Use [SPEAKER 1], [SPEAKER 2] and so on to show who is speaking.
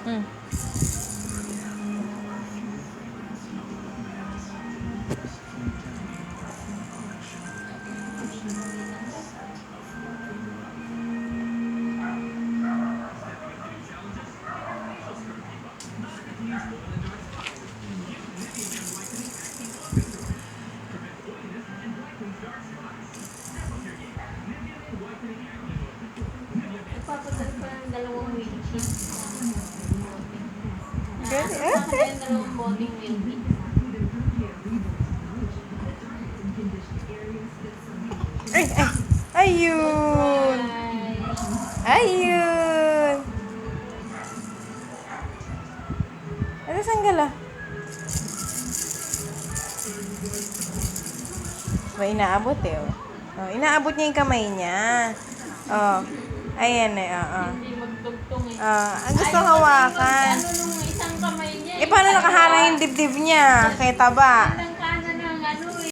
[SPEAKER 1] Hmm.
[SPEAKER 2] Nagpapadala pa ng 2 milkshake.
[SPEAKER 1] Good.
[SPEAKER 2] Sa akin yung 2 boteng milkshake.
[SPEAKER 1] Ay, ay. Ayun. Ayun. Ano sanggala? May inaabot eh. Oh. Oh, inaabot niya yung kamay niya. Oh. Ayan eh.
[SPEAKER 2] Hindi magtugtong eh.
[SPEAKER 1] Ang gusto hawakan.
[SPEAKER 2] Ano nung isang kamay niya.
[SPEAKER 1] Eh, paano nakaharang yung dibdib niya? Kaya taba.
[SPEAKER 2] Isang